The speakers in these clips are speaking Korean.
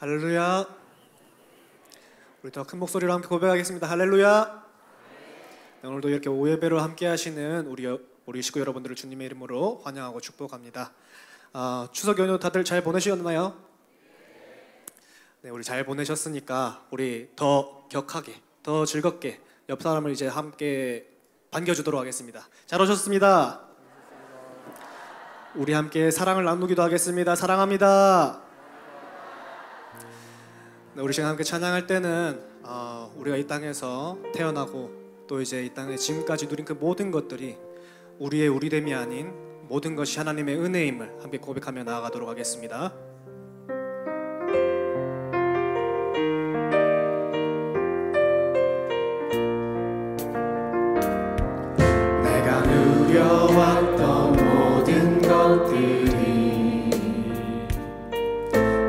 할렐루야. 우리 더 큰 목소리로 함께 고백하겠습니다. 할렐루야. 네, 오늘도 이렇게 오예배로 함께 하시는 우리 식구 여러분들을 주님의 이름으로 환영하고 축복합니다. 추석 연휴 다들 잘 보내셨나요? 네, 우리 잘 보내셨으니까 우리 더 격하게, 더 즐겁게 옆 사람을 이제 함께 반겨주도록 하겠습니다. 잘 오셨습니다. 우리 함께 사랑을 나누기도 하겠습니다. 사랑합니다. 네, 우리 시간 함께 찬양할 때는 우리가 이 땅에서 태어나고 또 이제 이 땅에 지금까지 누린 그 모든 것들이 우리의 우리됨이 아닌 모든 것이 하나님의 은혜임을 함께 고백하며 나아가도록 하겠습니다. 내가 누려왔던 모든 것들이,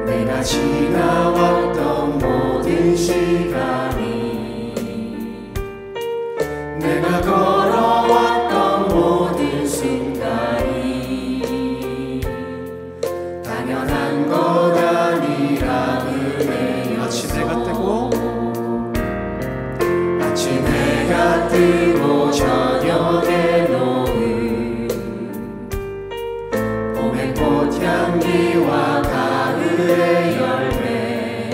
내가 지나왔던 모든 시간이, 내가 걸어왔던 모든 순간이 당연한 것 아니라 은혜였어. 아침 해가 뜨고 아침 해가 뜨고 저녁에 놓은 봄의 꽃향기와 가을의 열매,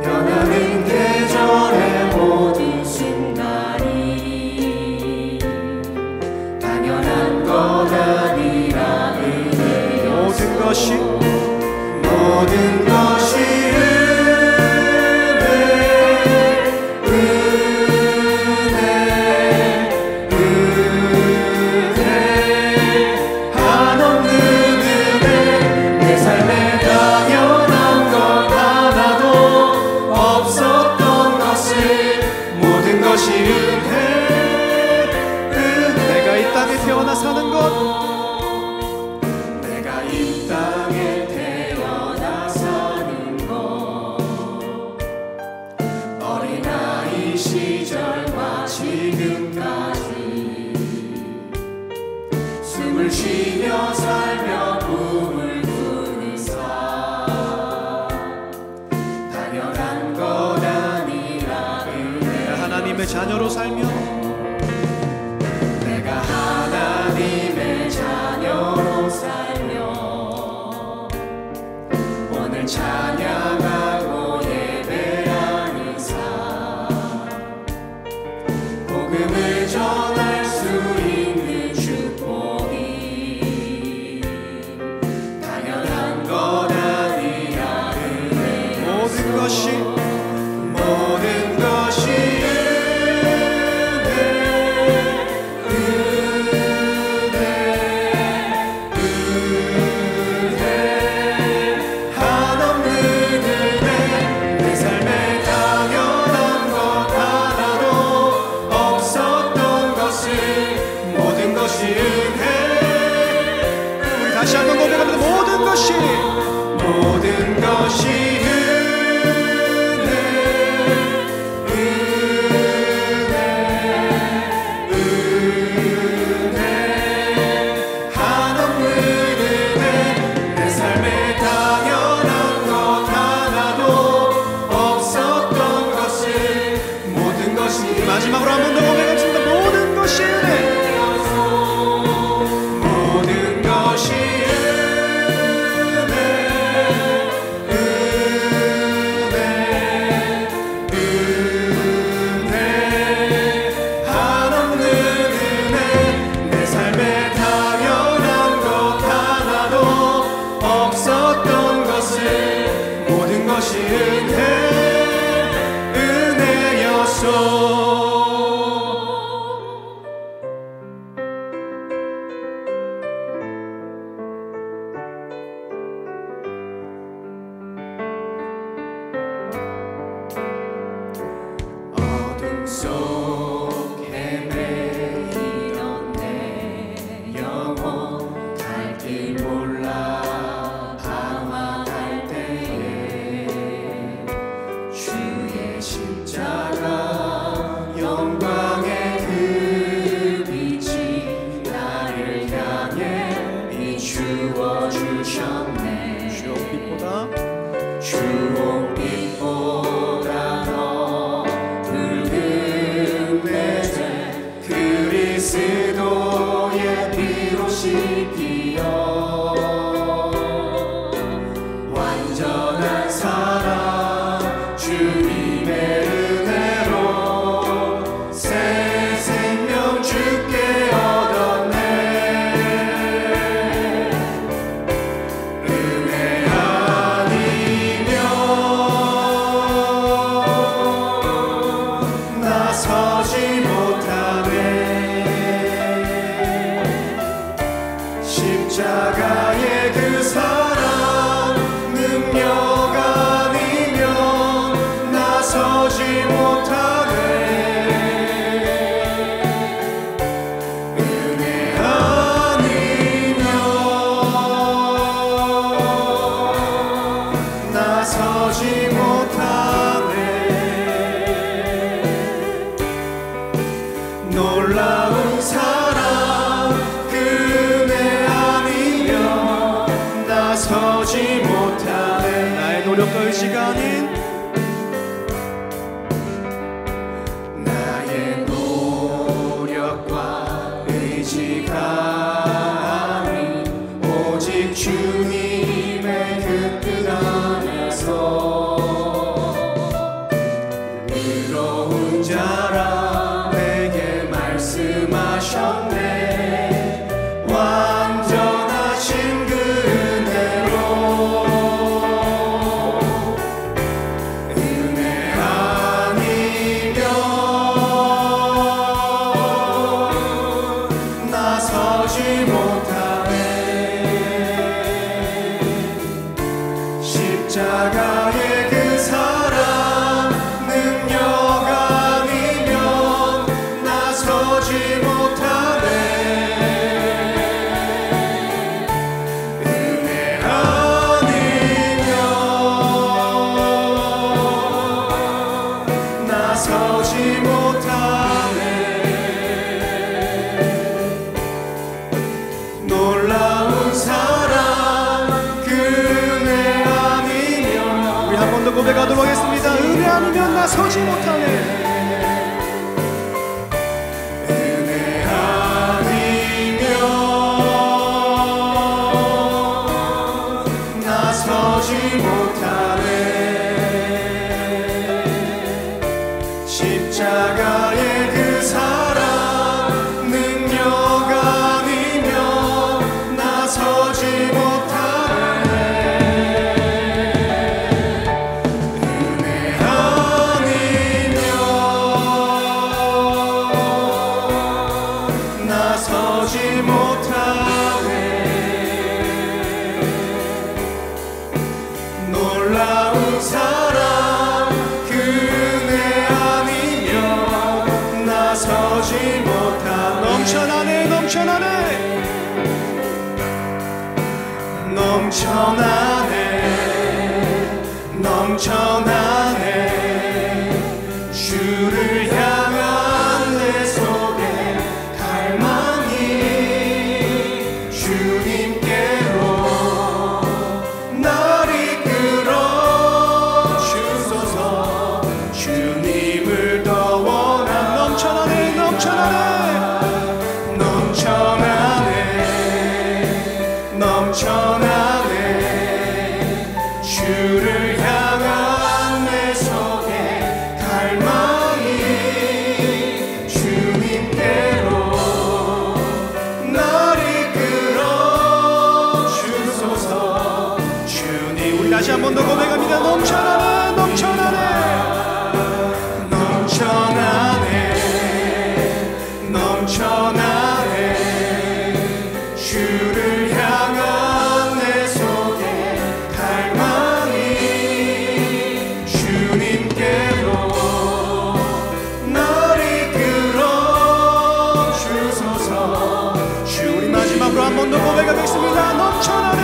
변하는 계절의 모든 순간이 당연한 것 아니라 은혜였어. 모든 것이 내가 이 땅에 태어나 사는 것, 내가 이 땅에 태어나 사는 것, 어린아이 시절과 지금까지 숨을 쉬며 살며 꿈을 꾸는 삶, 당연한 것 아니라 은혜. 하나님의 자녀로 살며 내가 하나님의 자녀로 살며 오늘 찬양하고 예배하는 삶, 복음을 전할 수 있는 축복이 당연한 것 아니라 은혜. 모든 것이 다시 한번 고백합니다. 모든 것이 마지막으로 한 번 더 고백합니다. 모든 것이 은혜. 모든 것이 은혜, 은혜, 그리스도의 피로 씻기어 완전한 사랑 주님의 은혜로 새 생명 주께 얻었네. 은혜 아니면 나서지 십자가의 그 사랑 능력 아니면 나서지 못하네. 은혜 아니면 나서지 못하네. 놀라운 사랑 서지 못하네. 나의 노력과 의지가 아닌 나의 노력과 의지가 아닌 오직 주님의 그 뜻 안에서 의로운 자라 내게 말씀하셨네. 완전하신 그 십자가의 그 사랑 능력 아니면 나서지 못하네. 은혜 아니면 나서지 못하네. 놀라운 사랑 그네 한 번 더 고백하도록 하겠습니다. 은혜 아니면 나서지 못하네. 은혜 아니면 나서지 못하네. 십자가의 그 사랑 능력 아니면 나서지 나서지 못하네. 놀라운 사랑 그네 아니면 나서지 못하네. 넘쳐나네 넘쳐나네 넘쳐나네 넘쳐나네. 주를 향한 내 속에 갈망이 주님께로 날 이끌어 주소서. 주님을 더 원하네. 넘쳐나네 넘쳐나네 넘쳐나네 넘쳐나네. 주를 향한 내 속에 갈망이 주님께로 날 이끌어 주소서. 주님 우리 다시 한 번 더 고백합니다. 넘쳐나네 넘쳐나네 넘쳐나네 넘쳐나네. 주를 향한 내 속에 갈망이 주님께로 날 이끌어 주소서. 우리 마지막으로 한 번 더 고백하겠습니다. 넘쳐나네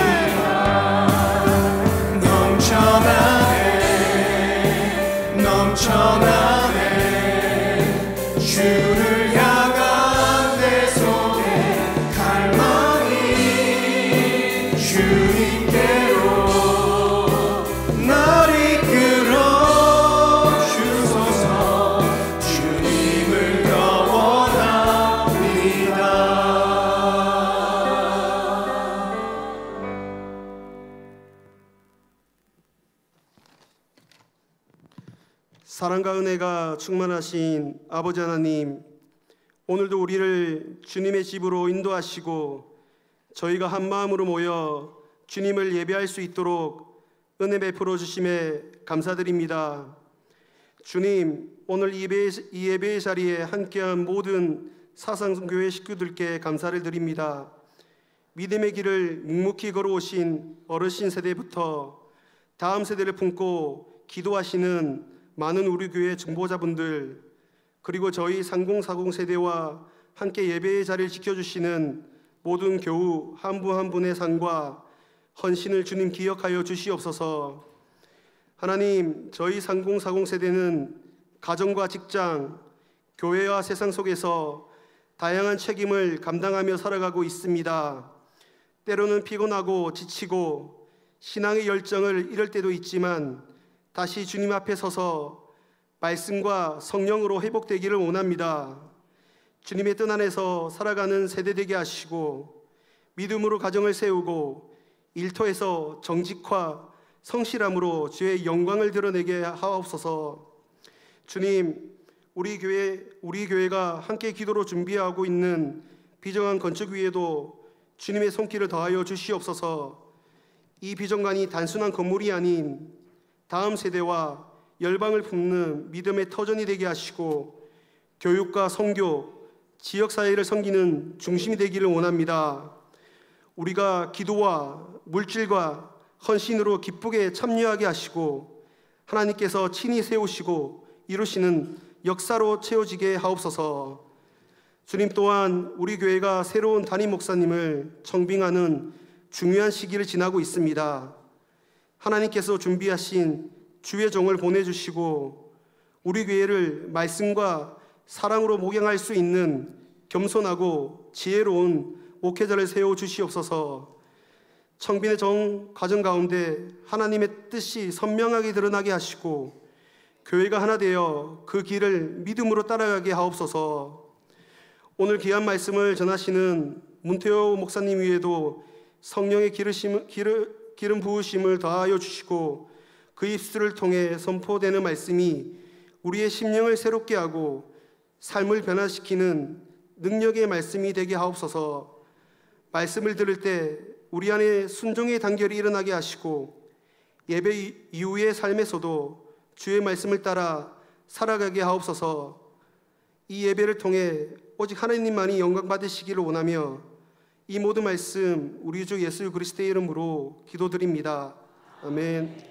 넘쳐나네 넘쳐나네. 주를 향한 내 속에 갈망이 주님께로 날 이끌어 주소서. 주님을 더 원합니다. 사랑과 은혜가 충만하신 아버지 하나님, 오늘도 우리를 주님의 집으로 인도하시고 저희가 한 마음으로 모여 주님을 예배할 수 있도록 은혜 베풀어 주심에 감사드립니다. 주님, 오늘 이 예배의 자리에 함께한 모든 사상교회 식구들께 감사를 드립니다. 믿음의 길을 묵묵히 걸어오신 어르신 세대부터 다음 세대를 품고 기도하시는 많은 우리 교회 중보자분들, 그리고 저희 3040 세대와 함께 예배의 자리를 지켜주시는 모든 교우 한 분 한 분의 삶과 헌신을 주님 기억하여 주시옵소서. 하나님, 저희 3040 세대는 가정과 직장, 교회와 세상 속에서 다양한 책임을 감당하며 살아가고 있습니다. 때로는 피곤하고 지치고 신앙의 열정을 잃을 때도 있지만 다시 주님 앞에 서서 말씀과 성령으로 회복되기를 원합니다. 주님의 뜻 안에서 살아가는 세대 되게 하시고 믿음으로 가정을 세우고 일터에서 정직과 성실함으로 주의 영광을 드러내게 하옵소서. 주님, 우리 교회가 함께 기도로 준비하고 있는 비정한 건축 위에도 주님의 손길을 더하여 주시옵소서. 이 비정관이 단순한 건물이 아닌 다음 세대와 열방을 품는 믿음의 터전이 되게 하시고 교육과 선교, 지역사회를 섬기는 중심이 되기를 원합니다. 우리가 기도와 물질과 헌신으로 기쁘게 참여하게 하시고 하나님께서 친히 세우시고 이루시는 역사로 채워지게 하옵소서. 주님, 또한 우리 교회가 새로운 담임 목사님을 청빙하는 중요한 시기를 지나고 있습니다. 하나님께서 준비하신 주의 종을 보내주시고 우리 교회를 말씀과 사랑으로 목양할 수 있는 겸손하고 지혜로운 목회자를 세워주시옵소서. 청빈의 정 과정 가운데 하나님의 뜻이 선명하게 드러나게 하시고 교회가 하나 되어 그 길을 믿음으로 따라가게 하옵소서. 오늘 귀한 말씀을 전하시는 문태호 목사님 위에도 성령의 기름 부으심을 더하여 주시고 그 입술을 통해 선포되는 말씀이 우리의 심령을 새롭게 하고 삶을 변화시키는 능력의 말씀이 되게 하옵소서. 말씀을 들을 때 우리 안에 순종의 단결이 일어나게 하시고 예배 이후의 삶에서도 주의 말씀을 따라 살아가게 하옵소서. 이 예배를 통해 오직 하나님만이 영광 받으시기를 원하며 이 모든 말씀 우리 주 예수 그리스도의 이름으로 기도드립니다. 아멘.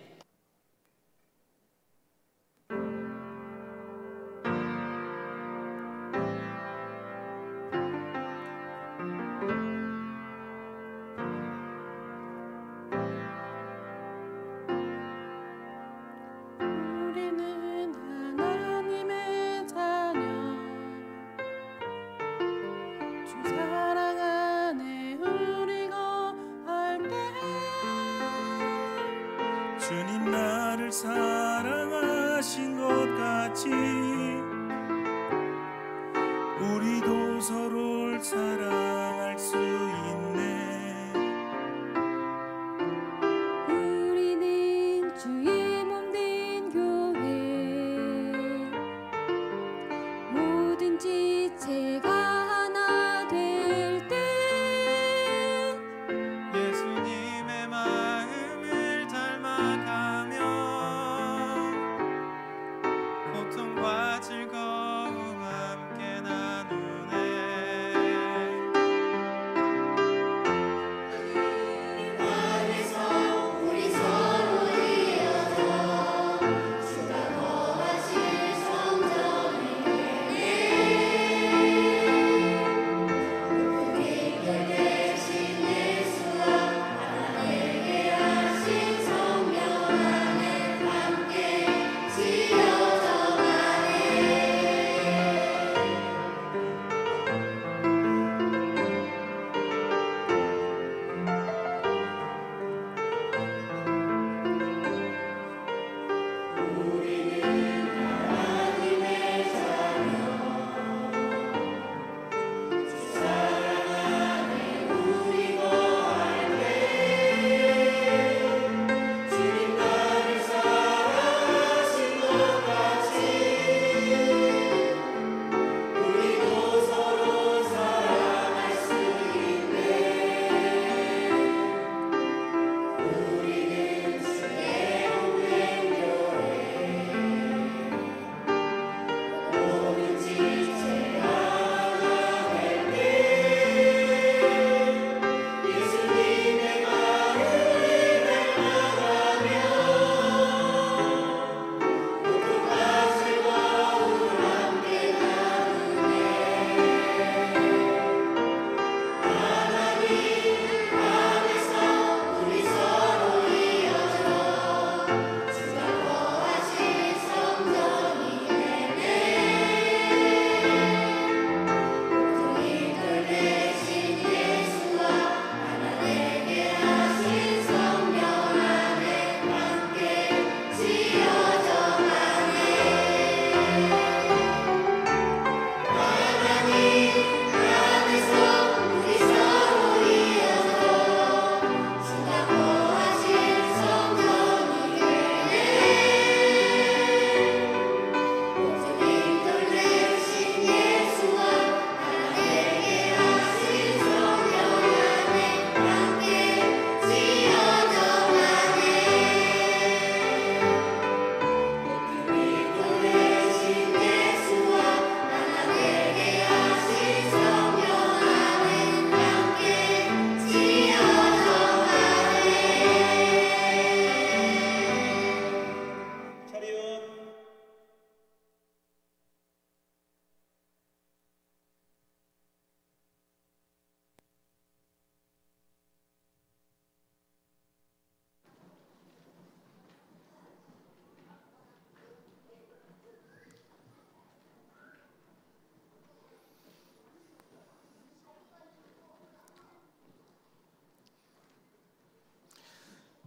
우리는 하나님의 자녀, 주 사랑 안에 우리 거할 때 주님 나를 사랑하신 것 같이 우리도 서로를 사랑할 수 있네. 우리는 주의 몸된 교회, 모든 지체가 하나 될 때 예수님의 마음을 닮아가며 고통과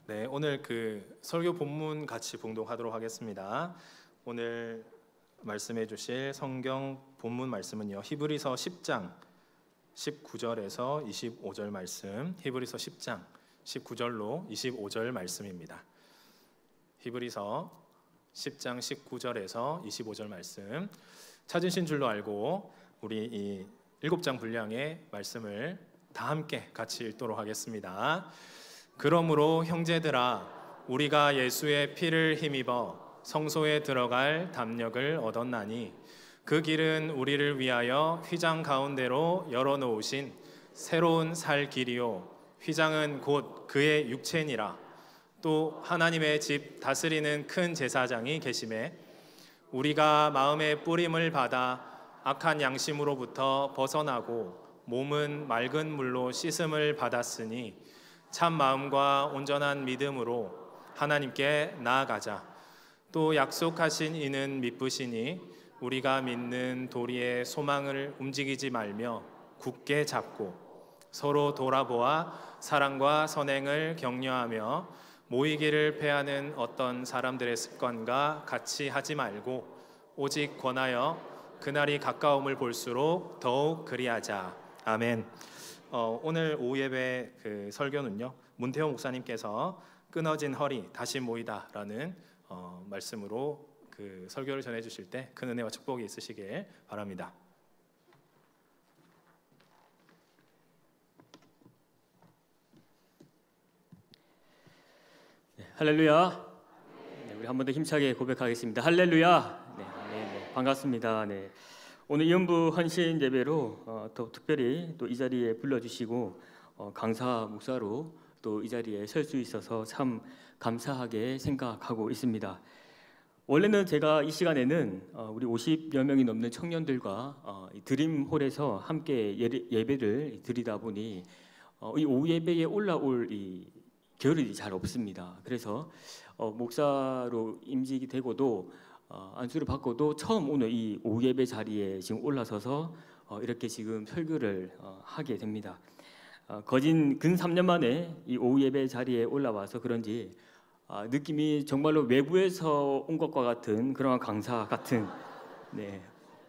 네, 오늘 그 설교 본문 같이 봉독하도록 하겠습니다. 오늘 말씀해 주실 성경 본문 말씀은요. 히브리서 10장 19절에서 25절 말씀. 히브리서 10장 19절로 25절 말씀입니다. 히브리서 10장 19절에서 25절 말씀. 찾으신 줄로 알고 우리 이 7장 분량의 말씀을 다 함께 같이 읽도록 하겠습니다. 그러므로 형제들아 우리가 예수의 피를 힘입어 성소에 들어갈 담력을 얻었나니 그 길은 우리를 위하여 휘장 가운데로 열어놓으신 새로운 살 길이요 휘장은 곧 그의 육체니라. 또 하나님의 집 다스리는 큰 제사장이 계심에 우리가 마음의 뿌림을 받아 악한 양심으로부터 벗어나고 몸은 맑은 물로 씻음을 받았으니 참 마음과 온전한 믿음으로 하나님께 나아가자. 또 약속하신 이는 미쁘시니 우리가 믿는 도리의 소망을 움직이지 말며 굳게 잡고 서로 돌아보아 사랑과 선행을 격려하며 모이기를 패하는 어떤 사람들의 습관과 같이 하지 말고 오직 권하여 그날이 가까움을 볼수록 더욱 그리하자. 아멘. 오늘 오후 예배 그 설교는요. 문태호 목사님께서 끊어진 허리 다시 모이다라는 말씀으로 그 설교를 전해 주실 때 큰 은혜와 축복이 있으시길 바랍니다. 네, 할렐루야. 네, 우리 한 번 더 힘차게 고백하겠습니다. 할렐루야. 네, 반갑습니다. 네. 오늘 이연부 헌신 예배로 또 특별히 또 이 자리에 불러주시고 강사 목사로 또 이 자리에 설 수 있어서 참 감사하게 생각하고 있습니다. 원래는 제가 이 시간에는 우리 50여 명이 넘는 청년들과 이 드림홀에서 함께 예배를 드리다 보니 이 오후 예배에 올라올 이 겨를이 잘 없습니다. 그래서 목사로 임직이 되고도 안수를 받고도 처음 오늘 이 오후 예배 자리에 지금 올라서서 이렇게 지금 설교를 하게 됩니다. 거진 근 3년 만에 이 오후 예배 자리에 올라와서 그런지 느낌이 정말로 외부에서 온 것과 같은 그런 강사 같은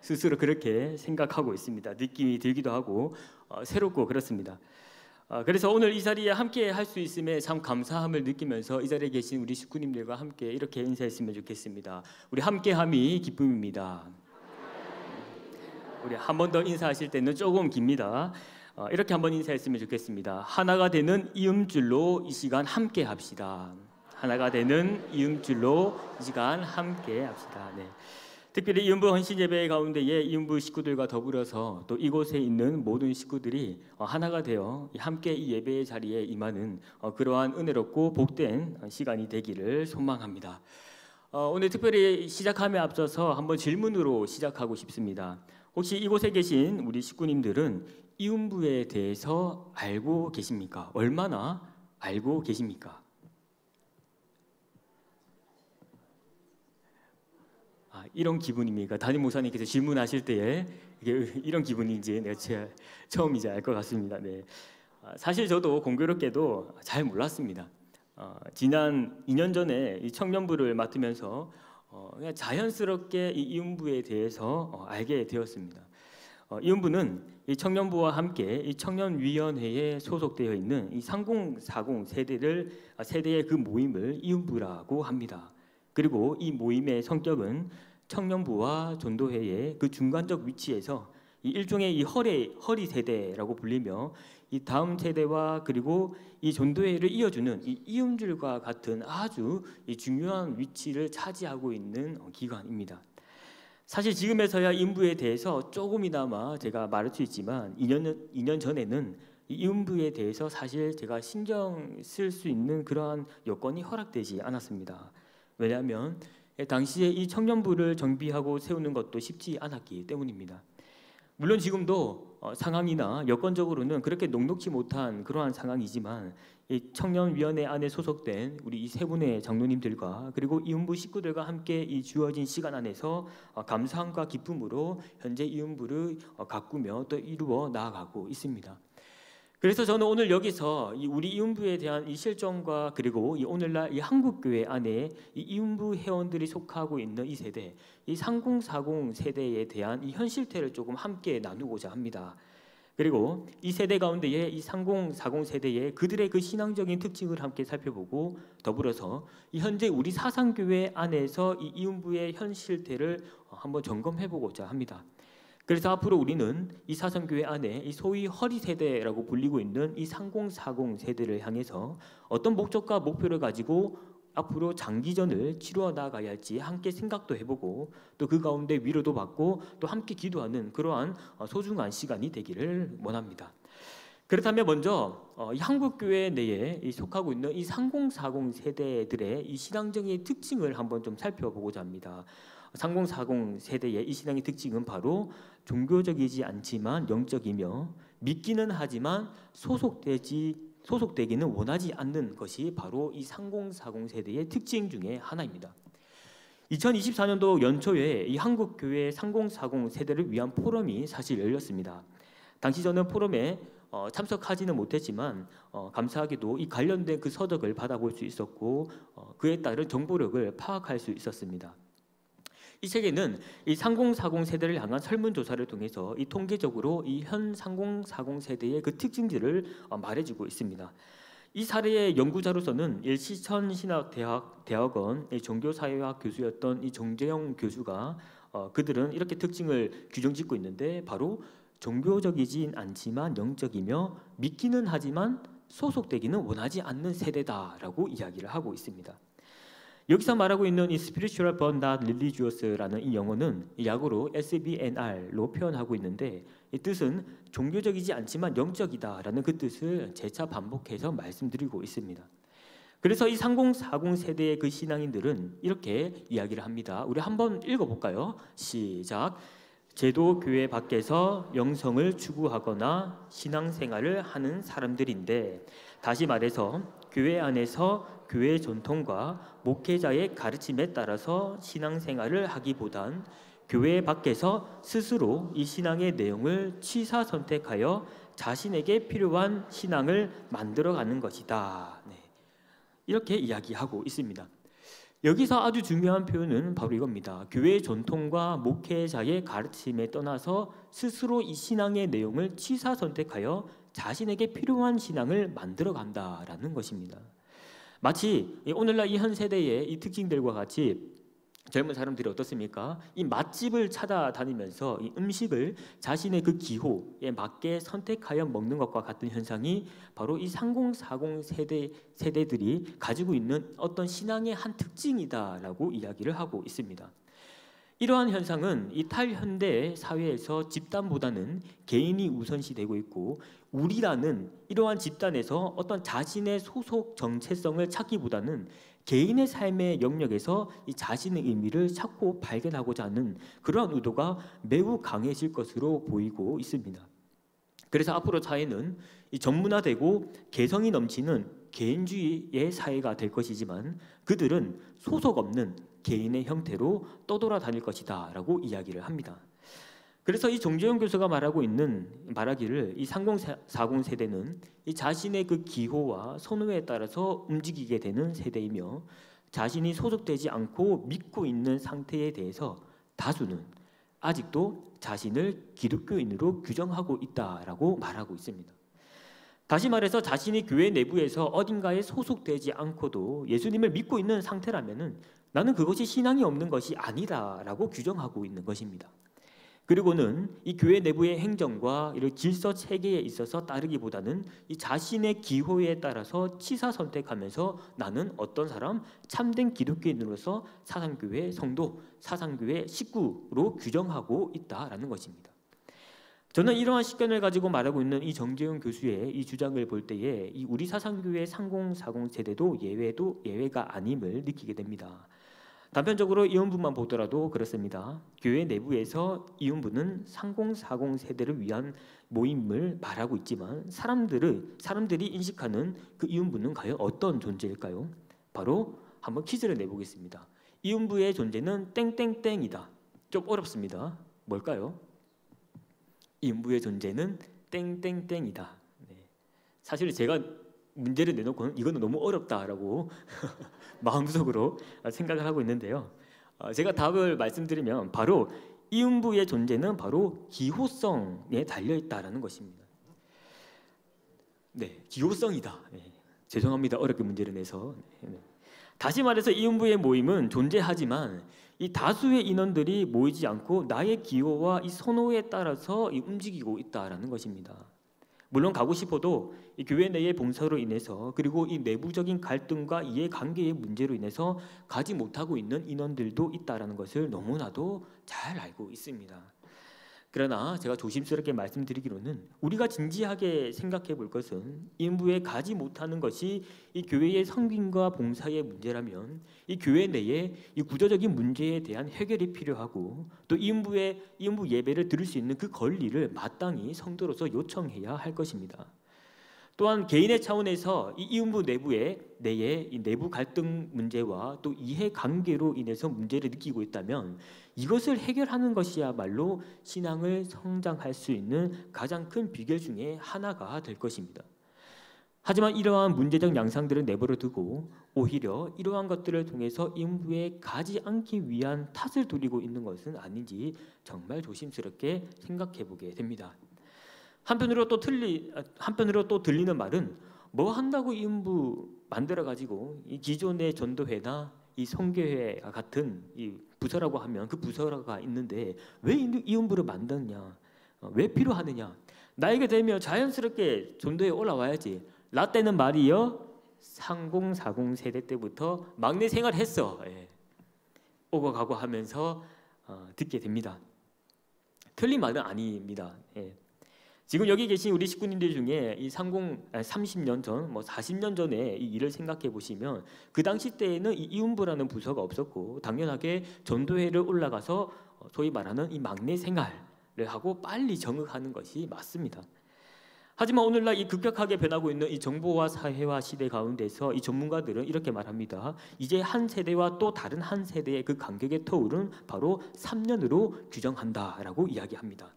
스스로 그렇게 생각하고 있습니다. 느낌이 들기도 하고 새롭고 그렇습니다. 그래서 오늘 이 자리에 함께 할 수 있음에 참 감사함을 느끼면서 이 자리에 계신 우리 식구님들과 함께 이렇게 인사했으면 좋겠습니다. 우리 함께함이 기쁨입니다. 우리 한 번 더 인사하실 때는 조금 깁니다. 이렇게 한번 인사했으면 좋겠습니다. 하나가 되는 이음줄로 이 시간 함께 합시다. 하나가 되는 이음줄로 이 시간 함께 합시다. 네. 특별히 이음부 헌신 예배 가운데에 이음부 식구들과 더불어서 또 이곳에 있는 모든 식구들이 하나가 되어 함께 이 예배의 자리에 임하는 그러한 은혜롭고 복된 시간이 되기를 소망합니다. 오늘 특별히 시작함에 앞서서 한번 질문으로 시작하고 싶습니다. 혹시 이곳에 계신 우리 식구님들은 이음부에 대해서 알고 계십니까? 얼마나 알고 계십니까? 이런 기분입니까? 담임 목사님께서 질문하실 때에 이게 이런 기분인지 내가 처음이지 알 것 같습니다. 네. 사실 저도 공교롭게도 잘 몰랐습니다. 지난 2년 전에 이 청년부를 맡으면서 그냥 자연스럽게 이 이음부에 대해서 알게 되었습니다. 이음부는 이 청년부와 함께 이 청년위원회에 소속되어 있는 이 3040 세대의 그 모임을 이음부라고 합니다. 그리고 이 모임의 성격은 청년부와 전도회의 그 중간적 위치에서 이 일종의 이 허리 세대라고 불리며 이 다음 세대와 그리고 이 전도회를 이어주는 이 이음줄과 같은 아주 이 중요한 위치를 차지하고 있는 기관입니다. 사실 지금에서야 이음부에 대해서 조금이나마 제가 말할 수 있지만 2년 전에는 이 이음부에 대해서 사실 제가 신경 쓸 수 있는 그러한 여건이 허락되지 않았습니다. 왜냐하면 당시에 이 청년부를 정비하고 세우는 것도 쉽지 않았기 때문입니다. 물론 지금도 상황이나 여건적으로는 그렇게 녹록지 못한 그러한 상황이지만 이 청년위원회 안에 소속된 우리 이 세 분의 장로님들과 그리고 이음부 식구들과 함께 이 주어진 시간 안에서 감사함과 기쁨으로 현재 이음부를 가꾸며 또 이루어 나아가고 있습니다. 그래서 저는 오늘 여기서 우리 이음부에 대한 이 실정과 그리고 이 오늘날 이 한국교회 안에 이 이음부 회원들이 속하고 있는 이 세대, 이 3040 세대에 대한 이 현실태를 조금 함께 나누고자 합니다. 그리고 이 세대 가운데에 이 3040 세대의 그들의 그 신앙적인 특징을 함께 살펴보고 더불어서 이 현재 우리 사상교회 안에서 이 이음부의 현실태를 한번 점검해보고자 합니다. 그래서 앞으로 우리는 이 사상교회 안에 이 소위 허리 세대라고 불리고 있는 이 3040 세대를 향해서 어떤 목적과 목표를 가지고 앞으로 장기전을 치루어 나가야 할지 함께 생각도 해보고 또 그 가운데 위로도 받고 또 함께 기도하는 그러한 소중한 시간이 되기를 원합니다. 그렇다면 먼저 이 한국교회 내에 속하고 있는 이 3040 세대들의 이 신앙적인 특징을 한번 좀 살펴보고자 합니다. 3040 세대의 이 신앙의 특징은 바로 종교적이지 않지만 영적이며 믿기는 하지만 소속되기는 원하지 않는 것이 바로 이 3040 세대의 특징 중에 하나입니다. 2024년도 연초에 이 한국교회 3040 세대를 위한 포럼이 사실 열렸습니다. 당시 저는 포럼에 참석하지는 못했지만 감사하게도 이 관련된 그 서적을 받아볼 수 있었고 그에 따른 정보력을 파악할 수 있었습니다. 이 책에는 이 3040 세대를 향한 설문조사를 통해서 이 통계적으로 이 현 3040 세대의 그 특징들을 말해주고 있습니다. 이 사례의 연구자로서는 일시천 신학대학원 종교사회학 교수였던 이 정재영 교수가 그들은 이렇게 특징을 규정짓고 있는데 바로 종교적이진 않지만 영적이며 믿기는 하지만 소속되기는 원하지 않는 세대다라고 이야기를 하고 있습니다. 여기서 말하고 있는 이 spiritual but not religious라는 이 영어는 약어로 SBNR로 표현하고 있는데 이 뜻은 종교적이지 않지만 영적이다라는 그 뜻을 재차 반복해서 말씀드리고 있습니다. 그래서 이 3040 세대의 그 신앙인들은 이렇게 이야기를 합니다. 우리 한번 읽어볼까요? 시작. 제도 교회 밖에서 영성을 추구하거나 신앙생활을 하는 사람들인데 다시 말해서 교회 안에서 교회 전통과 목회자의 가르침에 따라서 신앙생활을 하기보단 교회 밖에서 스스로 이 신앙의 내용을 취사 선택하여 자신에게 필요한 신앙을 만들어가는 것이다. 네. 이렇게 이야기하고 있습니다. 여기서 아주 중요한 표현은 바로 이겁니다. 교회 전통과 목회자의 가르침에 떠나서 스스로 이 신앙의 내용을 취사 선택하여 자신에게 필요한 신앙을 만들어간다라는 것입니다. 마치 오늘날 이 현 세대의 이 특징들과 같이 젊은 사람들이 어떻습니까? 이 맛집을 찾아다니면서 이 음식을 자신의 그 기호에 맞게 선택하여 먹는 것과 같은 현상이 바로 이 3040 세대들이 가지고 있는 어떤 신앙의 한 특징이다라고 이야기를 하고 있습니다. 이러한 현상은 이 탈현대 사회에서 집단보다는 개인이 우선시되고 있고 우리라는 이러한 집단에서 어떤 자신의 소속 정체성을 찾기보다는 개인의 삶의 영역에서 이 자신의 의미를 찾고 발견하고자 하는 그러한 의도가 매우 강해질 것으로 보이고 있습니다. 그래서 앞으로 사회는 이 전문화되고 개성이 넘치는 개인주의의 사회가 될 것이지만 그들은 소속 없는 개인의 형태로 떠돌아다닐 것이다 라고 이야기를 합니다. 그래서 이 정재영 교수가 말하기를 이 3040 세대는 이 자신의 그 기호와 선호에 따라서 움직이게 되는 세대이며 자신이 소속되지 않고 믿고 있는 상태에 대해서 다수는 아직도 자신을 기독교인으로 규정하고 있다라고 말하고 있습니다. 다시 말해서 자신이 교회 내부에서 어딘가에 소속되지 않고도 예수님을 믿고 있는 상태라면은 나는 그것이 신앙이 없는 것이 아니다라고 규정하고 있는 것입니다. 그리고는 이 교회 내부의 행정과 이런 질서 체계에 있어서 따르기보다는 이 자신의 기호에 따라서 취사 선택하면서 나는 어떤 사람 참된 기독교인으로서 사상교회 성도, 사상교회 식구로 규정하고 있다라는 것입니다. 저는 이러한 식견을 가지고 말하고 있는 이 정재훈 교수의 이 주장을 볼 때에 이 우리 사상교회 3040 세대도 예외가 아님을 느끼게 됩니다. 단편적으로 이음부만 보더라도 그렇습니다. 교회 내부에서 이음부는 3040 세대를 위한 모임을 말하고 있지만 사람들이 인식하는 그 이음부는 과연 어떤 존재일까요? 바로 한번 퀴즈를 내보겠습니다. 이음부의 존재는 땡땡땡이다. 좀 어렵습니다. 뭘까요? 이음부의 존재는 땡땡땡이다. 네. 사실 제가 문제를 내놓고는 이거는 너무 어렵다라고 마음속으로 생각을 하고 있는데요. 제가 답을 말씀드리면 바로 이음부의 존재는 바로 기호성에 달려 있다라는 것입니다. 네, 기호성이다. 네, 죄송합니다. 어렵게 문제를 내서. 네. 다시 말해서 이음부의 모임은 존재하지만 이 다수의 인원들이 모이지 않고 나의 기호와 이 선호에 따라서 움직이고 있다라는 것입니다. 물론 가고 싶어도 이 교회 내의 봉사로 인해서 그리고 이 내부적인 갈등과 이해관계의 문제로 인해서 가지 못하고 있는 인원들도 있다라는 것을 너무나도 잘 알고 있습니다. 그러나 제가 조심스럽게 말씀드리기로는 우리가 진지하게 생각해 볼 것은 인부에 가지 못하는 것이 이 교회의 섬김과 봉사의 문제라면 이 교회 내에 이 구조적인 문제에 대한 해결이 필요하고 또 인부 예배를 들을 수 있는 그 권리를 마땅히 성도로서 요청해야 할 것입니다. 또한 개인의 차원에서 이 이음부 내의 이 내부 갈등 문제와 또 이해 관계로 인해서 문제를 느끼고 있다면 이것을 해결하는 것이야말로 신앙을 성장할 수 있는 가장 큰 비결 중에 하나가 될 것입니다. 하지만 이러한 문제적 양상들을 내버려 두고 오히려 이러한 것들을 통해서 이음부에 가지 않기 위한 탓을 돌리고 있는 것은 아닌지 정말 조심스럽게 생각해 보게 됩니다. 한편으로 또 들리는 말은 뭐 한다고 이음부 만들어 가지고 이 기존의 전도회나 이 선교회와 같은 이 부서라고 하면 그 부서가 있는데 왜 이음부를 만드냐? 왜 필요하느냐? 나이가 되면 자연스럽게 전도에 올라와야지. 나 때는 말이요 30, 40 세대 때부터 막내 생활했어. 예. 오고 가고 하면서 듣게 됩니다. 틀린 말은 아닙니다. 예. 지금 여기 계신 우리 식구님들 중에 이 30년 전, 40년 전에 이 일을 생각해 보시면 그 당시 때에는 이 이음부라는 부서가 없었고 당연하게 전도회를 올라가서 소위 말하는 이 막내 생활을 하고 빨리 정응하는 것이 맞습니다. 하지만 오늘날 이 급격하게 변하고 있는 이 정보화 사회화 시대 가운데서 이 전문가들은 이렇게 말합니다. 이제 한 세대와 또 다른 한 세대의 그 간격의 터울은 바로 3년으로 규정한다라고 이야기합니다.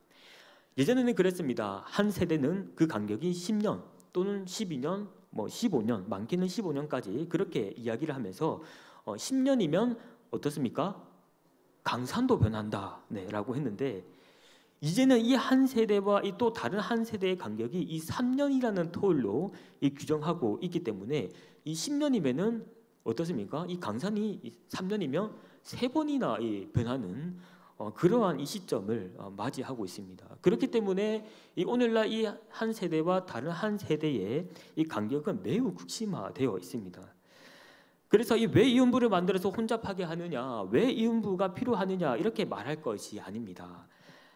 예전에는 그랬습니다. 한 세대는 그 간격이 10년 또는 12년, 15년, 많게는 15년까지 그렇게 이야기를 하면서 10년이면 어떻습니까? 강산도 변한다, 라고 했는데 이제는 이 한 세대와 이 또 다른 한 세대의 간격이 이 3년이라는 터울로 규정하고 있기 때문에 이 10년이면은 어떻습니까? 이 강산이 3년이면 3번이나 변하는 그러한 이 시점을 맞이하고 있습니다. 그렇기 때문에 이 오늘날 이 한 세대와 다른 한 세대의 이 간격은 매우 극심화되어 있습니다. 그래서 왜 이음부를 만들어서 혼잡하게 하느냐, 왜 이음부가 필요하느냐 이렇게 말할 것이 아닙니다.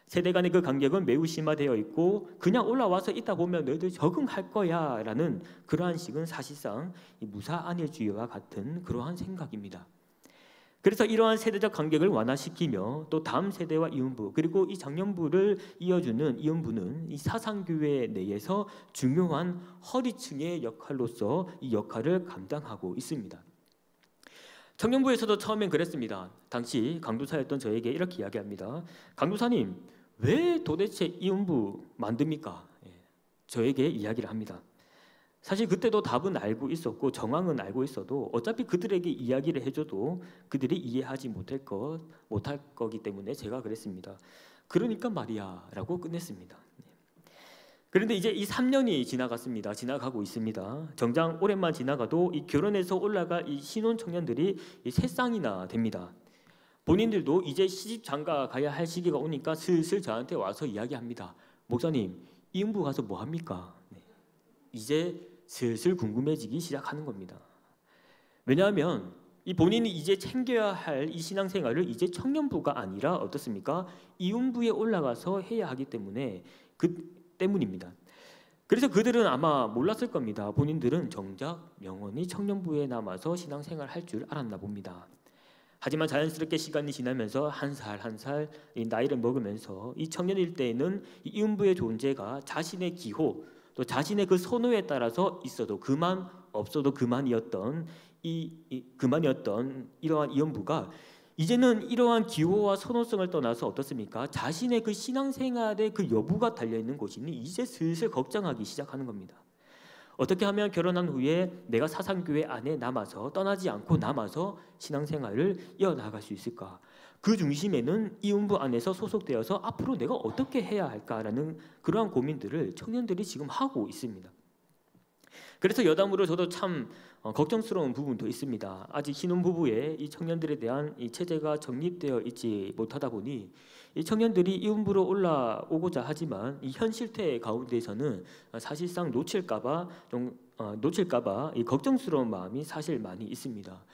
세대 간의 그 간격은 매우 심화되어 있고 그냥 올라와서 있다 보면 너희들 적응할 거야 라는 그러한 식은 사실상 이 무사안일주의와 같은 그러한 생각입니다. 그래서 이러한 세대적 간격을 완화시키며 또 다음 세대와 이음부 그리고 이 장년부를 이어주는 이음부는 이 사상교회 내에서 중요한 허리층의 역할로서 이 역할을 감당하고 있습니다. 청년부에서도 처음엔 그랬습니다. 당시 강도사였던 저에게 이렇게 이야기합니다. 강도사님 왜 도대체 이음부 만듭니까? 저에게 이야기를 합니다. 사실 그때도 답은 알고 있었고 정황은 알고 있어도 어차피 그들에게 이야기를 해줘도 그들이 이해하지 못할 거기 때문에 제가 그랬습니다. 그러니까 말이야 라고 끝냈습니다. 그런데 이제 이 3년이 지나갔습니다. 지나가고 있습니다. 정작 올해만 지나가도 이 결혼해서 올라갈 이 신혼 청년들이 이 3쌍이나 됩니다. 본인들도 이제 시집 장가 가야 할 시기가 오니까 슬슬 저한테 와서 이야기합니다. 목사님 이음부 가서 뭐 합니까? 이제 슬슬 궁금해지기 시작하는 겁니다. 왜냐하면 이 본인이 이제 챙겨야 할 이 신앙생활을 이제 청년부가 아니라 어떻습니까? 이음부에 올라가서 해야 하기 때문입니다. 그래서 그들은 아마 몰랐을 겁니다. 본인들은 정작 영원히 청년부에 남아서 신앙생활 할 줄 알았나 봅니다. 하지만 자연스럽게 시간이 지나면서 한 살 한 살 나이를 먹으면서 이 청년일 때에는 이 이음부의 존재가 자신의 기호 또 자신의 그 선호에 따라서 있어도 그만 없어도 그만이었던 이러한 이음부가 이제는 이러한 기호와 선호성을 떠나서 어떻습니까? 자신의 그 신앙생활의 그 여부가 달려있는 곳이니 이제 슬슬 걱정하기 시작하는 겁니다. 어떻게 하면 결혼한 후에 내가 사상교회 안에 남아서 떠나지 않고 남아서 신앙생활을 이어나갈 수 있을까? 그 중심에는 이음부 안에서 소속되어서 앞으로 내가 어떻게 해야 할까라는 그러한 고민들을 청년들이 지금 하고 있습니다. 그래서 여담으로 저도 참 걱정스러운 부분도 있습니다. 아직 신혼부부의 이 청년들에 대한 이 체제가 정립되어 있지 못하다 보니 이 청년들이 이음부로 올라오고자 하지만 이 현 실태 가운데에서는 사실상 놓칠까봐 이 걱정스러운 마음이 사실 많이 있습니다.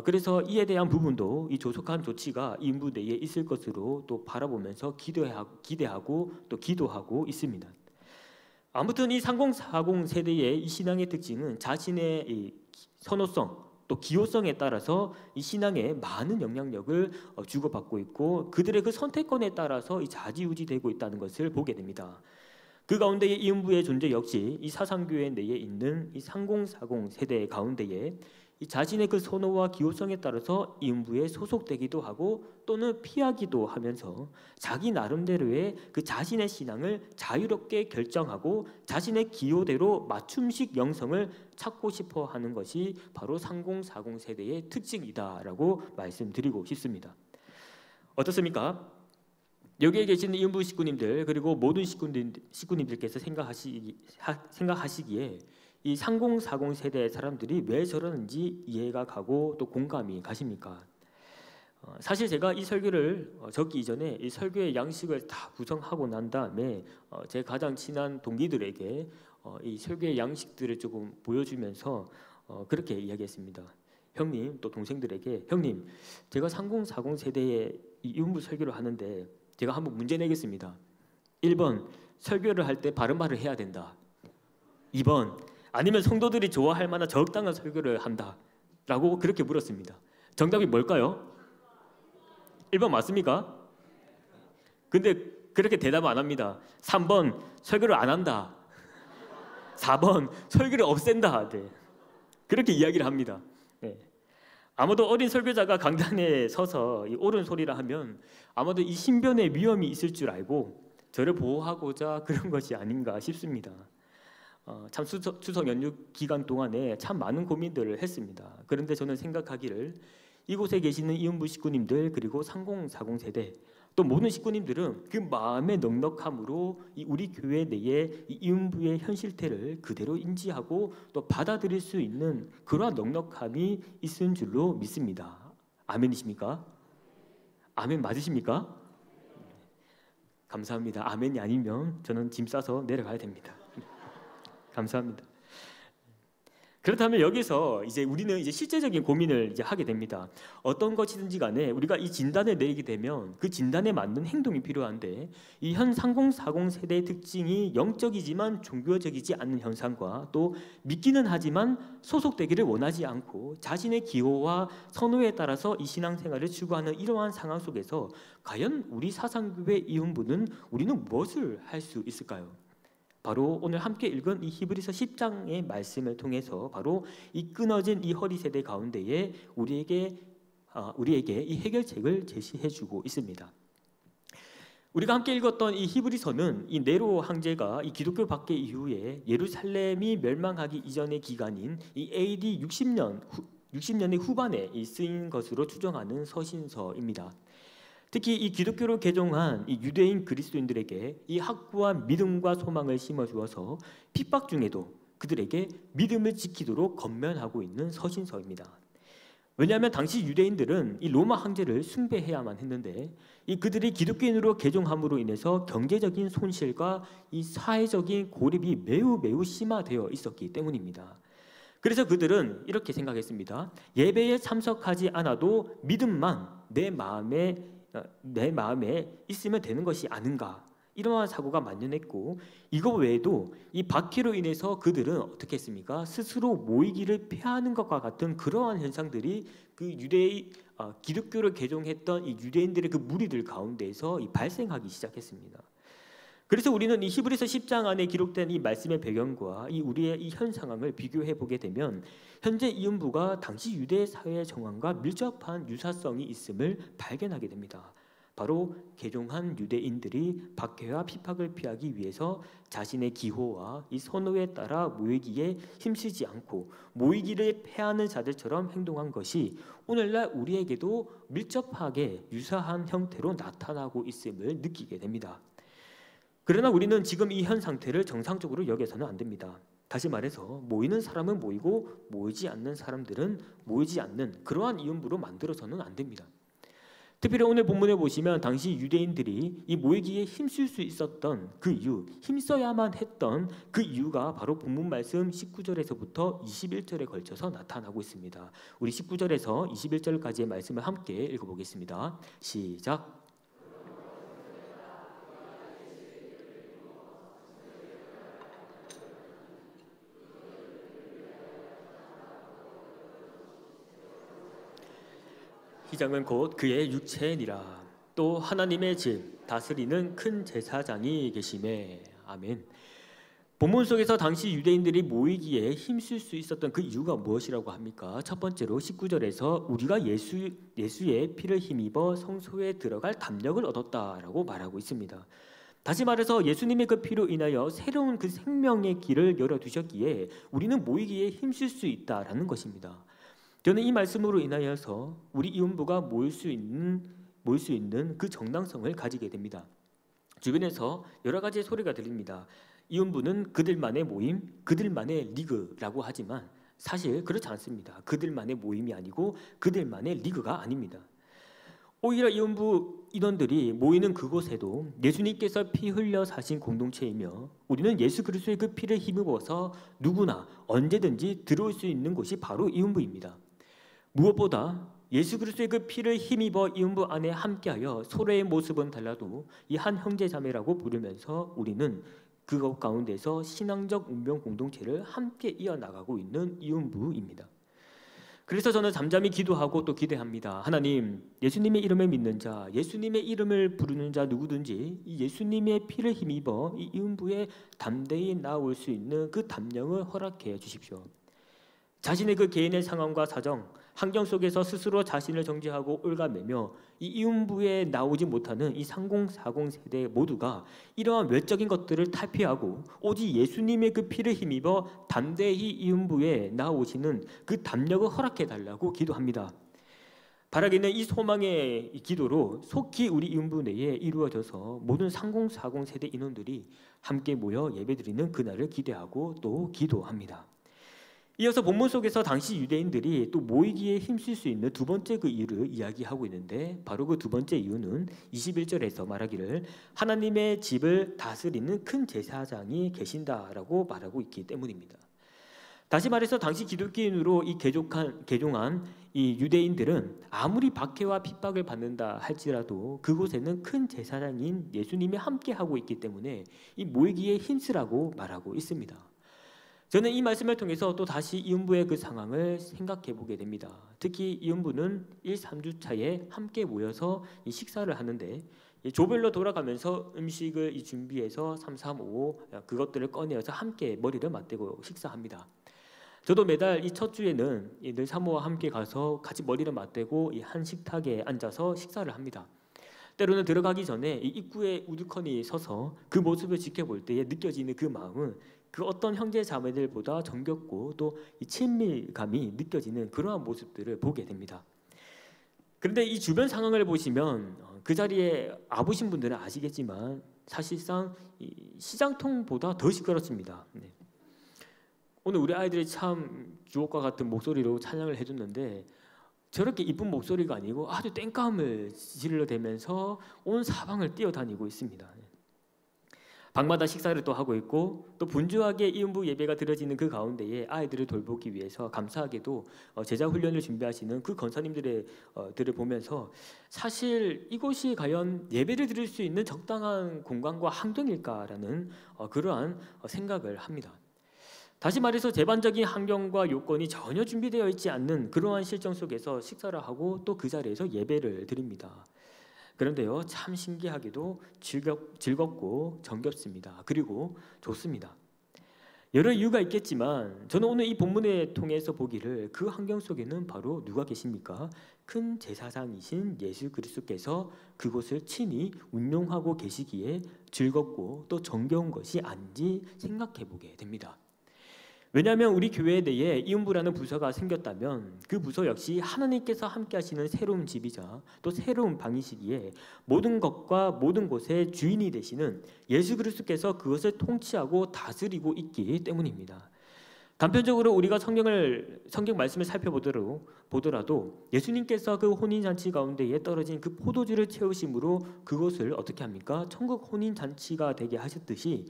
그래서 이에 대한 부분도 이 조속한 조치가 이음부 내에 있을 것으로 또 바라보면서 기대하고 또 기도하고 있습니다. 아무튼 이 3040 세대의 이 신앙의 특징은 자신의 이 선호성 또 기호성에 따라서 이 신앙에 많은 영향력을 주고받고 있고 그들의 그 선택권에 따라서 이 좌지우지되고 있다는 것을 보게 됩니다. 그 가운데에 이음부의 존재 역시 이 사상교회 내에 있는 이 3040 세대 가운데에 이 자신의 그 선호와 기호성에 따라서 이음부에 소속되기도 하고 또는 피하기도 하면서 자기 나름대로의 그 자신의 신앙을 자유롭게 결정하고 자신의 기호대로 맞춤식 영성을 찾고 싶어 하는 것이 바로 3040 세대의 특징이다라고 말씀드리고 싶습니다. 어떻습니까? 여기에 계시는 이음부 식구님들 그리고 모든 식구님들께서 생각하시기에 이 3040 세대의 사람들이 왜 저러는지 이해가 가고 또 공감이 가십니까? 사실 제가 이 설교를 적기 이전에 이 설교의 양식을 다 구성하고 난 다음에 제 가장 친한 동기들에게 이 설교의 양식들을 조금 보여주면서 그렇게 이야기했습니다. 형님 또 동생들에게 형님 제가 3040 세대의 이 이음부 설교를 하는데 제가 한번 문제 내겠습니다. 1번 설교를 할 때 바른 말을 해야 된다. 2번 아니면 성도들이 좋아할 만한 적당한 설교를 한다라고 그렇게 물었습니다. 정답이 뭘까요? 1번 맞습니까? 근데 그렇게 대답 안 합니다. 3번 설교를 안 한다. 4번 설교를 없앤다. 네. 그렇게 이야기를 합니다. 네. 아마도 어린 설교자가 강단에 서서 이 옳은 소리를 하면 아마도 이 신변의 위험이 있을 줄 알고 저를 보호하고자 그런 것이 아닌가 싶습니다. 참 추석 연휴 기간 동안에 참 많은 고민들을 했습니다. 그런데 저는 생각하기를 이곳에 계시는 이음부 식구님들 그리고 3040 세대 또 모든 식구님들은 그 마음의 넉넉함으로 이 우리 교회 내에 이 이음부의 현실태를 그대로 인지하고 또 받아들일 수 있는 그러한 넉넉함이 있은 줄로 믿습니다. 아멘이십니까? 아멘 맞으십니까? 감사합니다. 아멘이 아니면 저는 짐 싸서 내려가야 됩니다. 감사합니다. 그렇다면 여기서 이제 우리는 이제 실제적인 고민을 이제 하게 됩니다. 어떤 것이든지 간에 우리가 이 진단을 내리게 되면 그 진단에 맞는 행동이 필요한데 이 현 3040 세대의 특징이 영적이지만 종교적이지 않는 현상과 또 믿기는 하지만 소속되기를 원하지 않고 자신의 기호와 선호에 따라서 이 신앙생활을 추구하는 이러한 상황 속에서 과연 우리 사상교회 이음부는 우리는 무엇을 할 수 있을까요? 바로 오늘 함께 읽은 이 히브리서 10장의 말씀을 통해서 바로 이 끊어진 이 허리 세대 가운데에 우리에게 이 해결책을 제시해주고 있습니다. 우리가 함께 읽었던 이 히브리서는 이 네로 황제가 이 기독교 박해 이후에 예루살렘이 멸망하기 이전의 기간인 이 AD 60년의 후반에 쓰인 것으로 추정하는 서신서입니다. 특히 이 기독교로 개종한 이 유대인 그리스도인들에게 이 확고한 믿음과 소망을 심어주어서 핍박 중에도 그들에게 믿음을 지키도록 권면하고 있는 서신서입니다. 왜냐하면 당시 유대인들은 이 로마 황제를 숭배해야만 했는데 이 그들이 기독교인으로 개종함으로 인해서 경제적인 손실과 이 사회적인 고립이 매우 심화되어 있었기 때문입니다. 그래서 그들은 이렇게 생각했습니다. 예배에 참석하지 않아도 믿음만 내 마음에 있으면 되는 것이 아닌가, 이러한 사고가 만연했고 이거 외에도 이 박해로 인해서 그들은 어떻게 했습니까? 스스로 모이기를 피하는 것과 같은 그러한 현상들이 그 기독교를 개종했던 이 유대인들의 그 무리들 가운데에서 발생하기 시작했습니다. 그래서 우리는 이 히브리서 10장 안에 기록된 이 말씀의 배경과 이 우리의 이 현 상황을 비교해 보게 되면 현재 이음부가 당시 유대 사회의 정황과 밀접한 유사성이 있음을 발견하게 됩니다. 바로 개종한 유대인들이 박해와 핍박을 피하기 위해서 자신의 기호와 이 선호에 따라 모이기에 힘쓰지 않고 모이기를 패하는 자들처럼 행동한 것이 오늘날 우리에게도 밀접하게 유사한 형태로 나타나고 있음을 느끼게 됩니다. 그러나 우리는 지금 이 현 상태를 정상적으로 여겨서는 안 됩니다. 다시 말해서 모이는 사람은 모이고 모이지 않는 사람들은 모이지 않는 그러한 이음부로 만들어서는 안 됩니다. 특별히 오늘 본문에 보시면 당시 유대인들이 이 모이기에 힘쓸 수 있었던 그 이유, 힘써야만 했던 그 이유가 바로 본문 말씀 19절에서부터 21절에 걸쳐서 나타나고 있습니다. 우리 19절에서 21절까지의 말씀을 함께 읽어보겠습니다. 시작. 희장은 곧 그의 육체니라. 또 하나님의 집 다스리는 큰 제사장이 계시매. 아멘. 본문 속에서 당시 유대인들이 모이기에 힘쓸 수 있었던 그 이유가 무엇이라고 합니까? 첫 번째로 19절에서 우리가 예수의 피를 힘입어 성소에 들어갈 담력을 얻었다라고 말하고 있습니다. 다시 말해서 예수님의 그 피로 인하여 새로운 그 생명의 길을 열어두셨기에 우리는 모이기에 힘쓸 수 있다라는 것입니다. 저는 이 말씀으로 인하여서 우리 이음부가 모일 수 있는 그 정당성을 가지게 됩니다. 주변에서 여러 가지 소리가 들립니다. 이음부는 그들만의 모임, 그들만의 리그라고 하지만 사실 그렇지 않습니다. 그들만의 모임이 아니고 그들만의 리그가 아닙니다. 오히려 이음부 인원들이 모이는 그곳에도 예수님께서 피 흘려 사신 공동체이며 우리는 예수 그리스도의 그 피를 힘입어서 누구나 언제든지 들어올 수 있는 곳이 바로 이음부입니다. 무엇보다 예수 그리스도의 그 피를 힘입어 이음부 안에 함께하여 서로의 모습은 달라도 이 한 형제 자매라고 부르면서 우리는 그것 가운데서 신앙적 운명 공동체를 함께 이어나가고 있는 이음부입니다. 그래서 저는 잠잠히 기도하고 또 기대합니다. 하나님, 예수님의 이름을 믿는 자, 예수님의 이름을 부르는 자 누구든지 이 예수님의 피를 힘입어 이 이음부에 담대히 나올 수 있는 그 담력을 허락해 주십시오. 자신의 그 개인의 상황과 사정, 환경 속에서 스스로 자신을 정죄하고 올가매며 이 이음부에 나오지 못하는 이 3040 세대 모두가 이러한 외적인 것들을 탈피하고 오직 예수님의 그 피를 힘입어 담대히 이음부에 나오시는 그 담력을 허락해 달라고 기도합니다. 바라기는 이 소망의 기도로 속히 우리 이음부 내에 이루어져서 모든 3040 세대 인원들이 함께 모여 예배드리는 그날을 기대하고 또 기도합니다. 이어서 본문 속에서 당시 유대인들이 또 모이기에 힘쓸 수 있는 두 번째 그 이유를 이야기하고 있는데 바로 그 두 번째 이유는 21절에서 말하기를 하나님의 집을 다스리는 큰 제사장이 계신다라고 말하고 있기 때문입니다. 다시 말해서 당시 기독교인으로 이 개종한 이 유대인들은 아무리 박해와 핍박을 받는다 할지라도 그곳에는 큰 제사장인 예수님이 함께하고 있기 때문에 이 모이기에 힘쓰라고 말하고 있습니다. 저는 이 말씀을 통해서 또 다시 이음부의 그 상황을 생각해 보게 됩니다. 특히 이음부는 1, 3주 차에 함께 모여서 이 식사를 하는데 조별로 돌아가면서 음식을 준비해서 3, 3, 5 그것들을 꺼내어서 함께 머리를 맞대고 식사합니다. 저도 매달 이 첫 주에는 늘 사모와 함께 가서 같이 머리를 맞대고 이 한 식탁에 앉아서 식사를 합니다. 때로는 들어가기 전에 이 입구에 우두커니 서서 그 모습을 지켜볼 때에 느껴지는 그 마음은 그 어떤 형제 자매들보다 정겹고 또 이 친밀감이 느껴지는 그러한 모습들을 보게 됩니다. 그런데 이 주변 상황을 보시면 그 자리에 와보신 분들은 아시겠지만 사실상 이 시장통보다 더 시끄럽습니다. 네. 오늘 우리 아이들이 참 주옥과 같은 목소리로 찬양을 해줬는데 저렇게 이쁜 목소리가 아니고 아주 땡깡을 질러대면서 온 사방을 뛰어다니고 있습니다. 방마다 식사를 또 하고 있고 또 분주하게 이음부 예배가 드려지는 그 가운데에 아이들을 돌보기 위해서 감사하게도 제자 훈련을 준비하시는 그 권사님들을 보면서 사실 이곳이 과연 예배를 드릴 수 있는 적당한 공간과 환경일까라는 그러한 생각을 합니다. 다시 말해서 제반적인 환경과 요건이 전혀 준비되어 있지 않는 그러한 실정 속에서 식사를 하고 또 그 자리에서 예배를 드립니다. 그런데요, 참 신기하게도 즐겁고 정겹습니다. 그리고 좋습니다. 여러 이유가 있겠지만 저는 오늘 이 본문을 통해서 보기를 그 환경 속에는 바로 누가 계십니까? 큰 제사장이신 예수 그리스도께서 그곳을 친히 운용하고 계시기에 즐겁고 또 정겨운 것이 아닌지 생각해 보게 됩니다. 왜냐하면 우리 교회에 대해 이음부라는 부서가 생겼다면 그 부서 역시 하나님께서 함께 하시는 새로운 집이자 또 새로운 방이시기에 모든 것과 모든 곳의 주인이 되시는 예수 그리스도께서 그것을 통치하고 다스리고 있기 때문입니다. 단편적으로 우리가 성경 말씀을 살펴보더라도 예수님께서 그 혼인잔치 가운데에 떨어진 그 포도주를 채우심으로 그것을 어떻게 합니까? 천국 혼인잔치가 되게 하셨듯이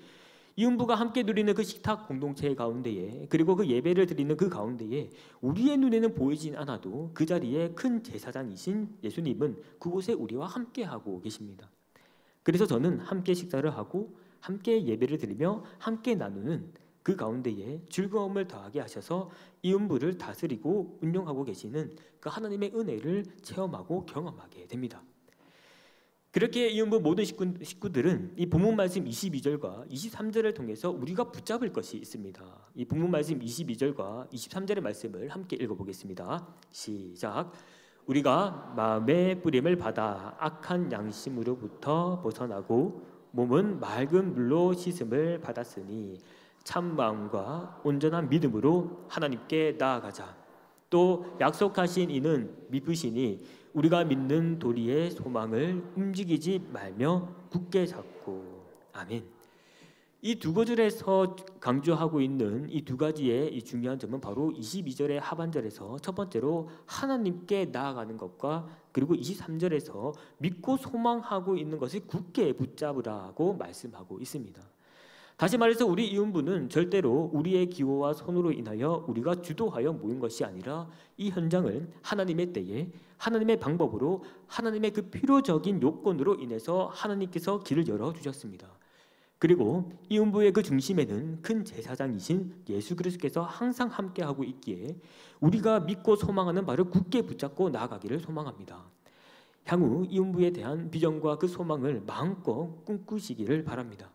이음부가 함께 누리는 그 식탁 공동체 가운데에 그리고 그 예배를 드리는 그 가운데에 우리의 눈에는 보이진 않아도 그 자리에 큰 제사장이신 예수님은 그곳에 우리와 함께하고 계십니다. 그래서 저는 함께 식사를 하고 함께 예배를 드리며 함께 나누는 그 가운데에 즐거움을 더하게 하셔서 이음부를 다스리고 운영하고 계시는 그 하나님의 은혜를 체험하고 경험하게 됩니다. 그렇게 이음부 모든 식구들은 이 본문 말씀 22절과 23절을 통해서 우리가 붙잡을 것이 있습니다. 이 본문 말씀 22절과 23절의 말씀을 함께 읽어보겠습니다. 시작. 우리가 마음의 뿌림을 받아 악한 양심으로부터 벗어나고 몸은 맑은 물로 씻음을 받았으니 참 마음과 온전한 믿음으로 하나님께 나아가자. 또 약속하신 이는 믿으시니 우리가 믿는 도리의 소망을 움직이지 말며 굳게 잡고. 아멘. 이 두 구절에서 강조하고 있는 이 두 가지의 이 중요한 점은 바로 22절의 하반절에서 첫 번째로 하나님께 나아가는 것과 그리고 23절에서 믿고 소망하고 있는 것을 굳게 붙잡으라고 말씀하고 있습니다. 다시 말해서 우리 이음부는 절대로 우리의 기호와 손으로 인하여 우리가 주도하여 모인 것이 아니라 이 현장을 하나님의 때에 하나님의 방법으로 하나님의 그 필요적인 요건으로 인해서 하나님께서 길을 열어주셨습니다. 그리고 이음부의 그 중심에는 큰 제사장이신 예수 그리스도께서 항상 함께하고 있기에 우리가 믿고 소망하는 바를 굳게 붙잡고 나아가기를 소망합니다. 향후 이음부에 대한 비전과 그 소망을 마음껏 꿈꾸시기를 바랍니다.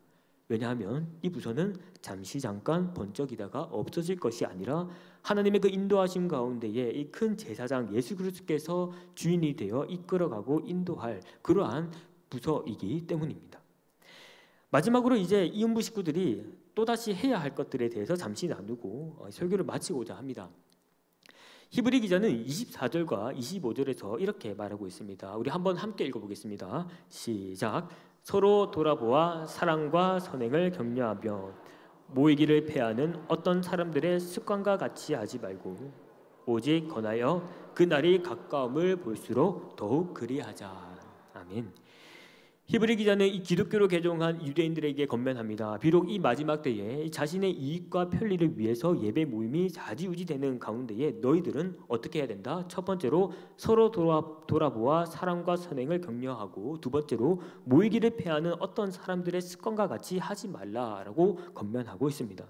왜냐하면 이 부서는 잠시 잠깐 번쩍이다가 없어질 것이 아니라 하나님의 그 인도하심 가운데에 이 큰 제사장 예수 그리스도께서 주인이 되어 이끌어가고 인도할 그러한 부서이기 때문입니다. 마지막으로 이제 이음부 식구들이 또다시 해야 할 것들에 대해서 잠시 나누고 설교를 마치고자 합니다. 히브리 기자는 24절과 25절에서 이렇게 말하고 있습니다. 우리 한번 함께 읽어보겠습니다. 시작. 서로 돌아보아 사랑과 선행을 격려하며 모이기를 패하는 어떤 사람들의 습관과 같이 하지 말고 오직 권하여 그 날이 가까움을 볼수록 더욱 그리하자. 아멘. 히브리 기자는 이 기독교로 개종한 유대인들에게 권면합니다. 비록 이 마지막 때에 자신의 이익과 편리를 위해서 예배 모임이 좌지우지되는 가운데에 너희들은 어떻게 해야 된다? 첫 번째로 서로 돌아보아 사랑과 선행을 격려하고 두 번째로 모이기를 패하는 어떤 사람들의 습관과 같이 하지 말라라고 권면하고 있습니다.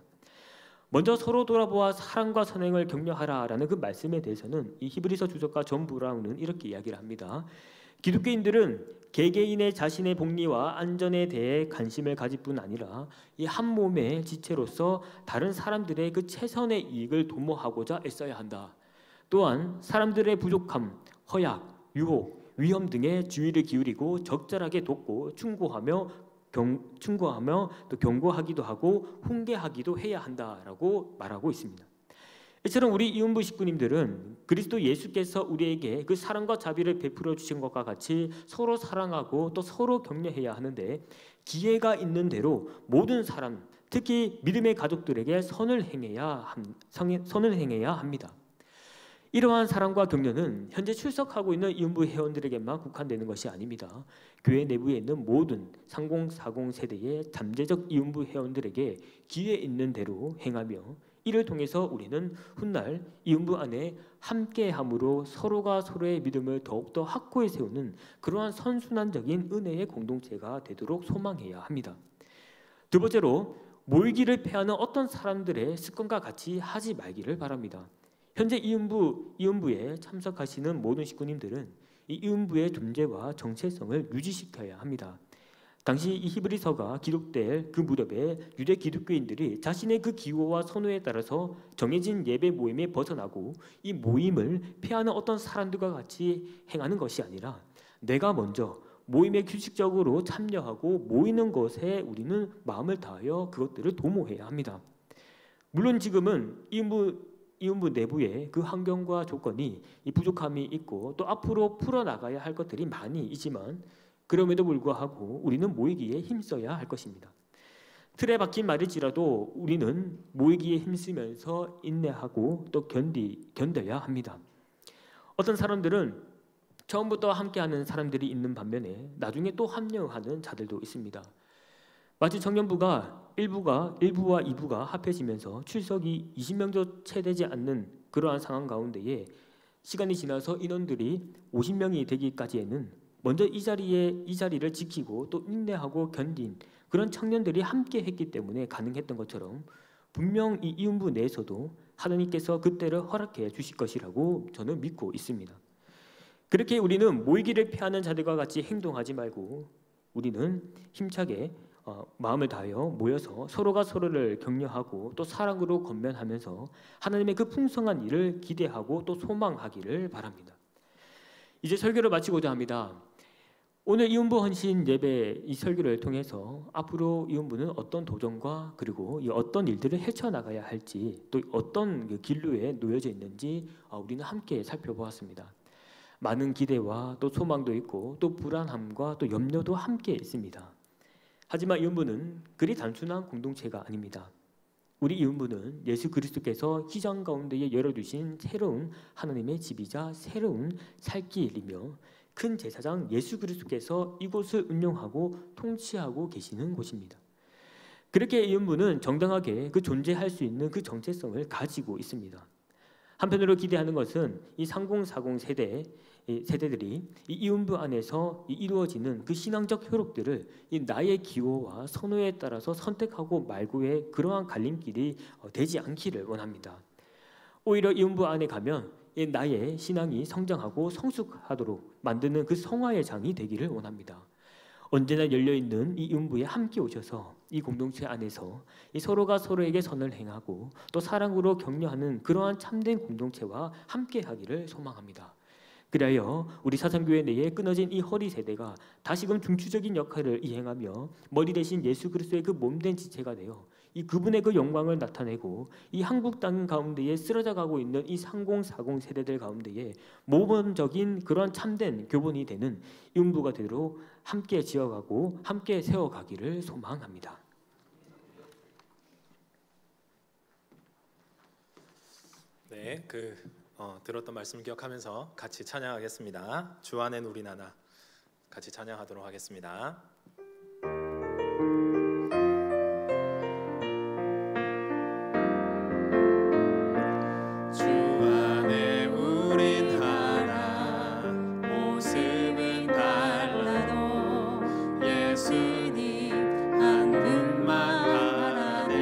먼저 서로 돌아보아 사랑과 선행을 격려하라라는 그 말씀에 대해서는 이 히브리서 주석가 존 브라운은 이렇게 이야기를 합니다. 기독교인들은 개개인의 자신의 복리와 안전에 대해 관심을 가질 뿐 아니라 이 한 몸의 지체로서 다른 사람들의 그 최선의 이익을 도모하고자 애써야 한다. 또한 사람들의 부족함, 허약, 유혹, 위험 등에 주의를 기울이고 적절하게 돕고 충고하며 또 경고하기도 하고 훈계하기도 해야 한다라고 말하고 있습니다. 이처럼 우리 이음부 식구님들은 그리스도 예수께서 우리에게 그 사랑과 자비를 베풀어 주신 것과 같이 서로 사랑하고 또 서로 격려해야 하는데 기회가 있는 대로 모든 사람, 특히 믿음의 가족들에게 선을 행해야 합니다. 이러한 사랑과 격려는 현재 출석하고 있는 이음부 회원들에게만 국한되는 것이 아닙니다. 교회 내부에 있는 모든 3040 세대의 잠재적 이음부 회원들에게 기회 있는 대로 행하며 이를 통해서 우리는 훗날 이음부 안에 함께함으로 서로가 서로의 믿음을 더욱더 확고히 세우는 그러한 선순환적인 은혜의 공동체가 되도록 소망해야 합니다. 두 번째로 모이기를 패하는 어떤 사람들의 습관과 같이 하지 말기를 바랍니다. 현재 이음부에 참석하시는 모든 식구님들은 이 이음부의 존재와 정체성을 유지시켜야 합니다. 당시 이 히브리서가 기록될 그 무렵에 유대 기독교인들이 자신의 그 기호와 선호에 따라서 정해진 예배 모임에 벗어나고 이 모임을 폐하는 어떤 사람들과 같이 행하는 것이 아니라 내가 먼저 모임에 규칙적으로 참여하고 모이는 것에 우리는 마음을 다하여 그것들을 도모해야 합니다. 물론 지금은 이음부 내부에 그 환경과 조건이 부족함이 있고 또 앞으로 풀어나가야 할 것들이 많이 있지만 그럼에도 불구하고 우리는 모이기에 힘써야 할 것입니다. 틀에 박힌 말일지라도 우리는 모이기에 힘쓰면서 인내하고 또 견뎌야 합니다. 어떤 사람들은 처음부터 함께하는 사람들이 있는 반면에 나중에 또 합류하는 자들도 있습니다. 마치 청년부가 일부와 2부가 합해지면서 출석이 20명도 채 되지 않는 그러한 상황 가운데에 시간이 지나서 인원들이 50명이 되기까지에는 먼저 이 자리를 지키고 또 인내하고 견딘 그런 청년들이 함께 했기 때문에 가능했던 것처럼 분명 이 이음부 내에서도 하나님께서 그때를 허락해 주실 것이라고 저는 믿고 있습니다. 그렇게 우리는 모이기를 피하는 자들과 같이 행동하지 말고 우리는 힘차게 마음을 다하여 모여서 서로가 서로를 격려하고 또 사랑으로 권면하면서 하나님의 그 풍성한 일을 기대하고 또 소망하기를 바랍니다. 이제 설교를 마치고자 합니다. 오늘 이음부 헌신 예배 이 설교를 통해서 앞으로 이음부는 어떤 도전과 그리고 어떤 일들을 헤쳐나가야 할지 또 어떤 그 길로에 놓여져 있는지 우리는 함께 살펴보았습니다. 많은 기대와 또 소망도 있고 또 불안함과 또 염려도 함께 있습니다. 하지만 이음부는 그리 단순한 공동체가 아닙니다. 우리 이음부는 예수 그리스도께서 휘장 가운데에 열어두신 새로운 하나님의 집이자 새로운 살 길이며 큰 제사장 예수 그리스도께서 이곳을 운영하고 통치하고 계시는 곳입니다. 그렇게 이음부는 정당하게 그 존재할 수 있는 그 정체성을 가지고 있습니다. 한편으로 기대하는 것은 이 3040 세대들이 이 이음부 안에서 이루어지는 그 신앙적 효력들을 이 나의 기호와 선호에 따라서 선택하고 말고의 그러한 갈림길이 되지 않기를 원합니다. 오히려 이음부 안에 가면 이 나의 신앙이 성장하고 성숙하도록 만드는 그 성화의 장이 되기를 원합니다. 언제나 열려있는 이 이음부에 함께 오셔서 이 공동체 안에서 이 서로가 서로에게 선을 행하고 또 사랑으로 격려하는 그러한 참된 공동체와 함께하기를 소망합니다. 그리하여 우리 사상교회 내에 끊어진 이 허리 세대가 다시금 중추적인 역할을 이행하며 머리 대신 예수 그리스도의 그 몸된 지체가 되어 이 그분의 그 영광을 나타내고 이 한국 땅 가운데에 쓰러져가고 있는 이 3040 세대들 가운데에 모범적인 그런 참된 교본이 되는 이음부가 되도록 함께 지어가고 함께 세워가기를 소망합니다. 네, 들었던 말씀 기억하면서 같이 찬양하겠습니다. 주 안엔 우리 나나 같이 찬양하도록 하겠습니다. 주 안에 우린 하나 모습은 달라도 예수님 한 분만 하나네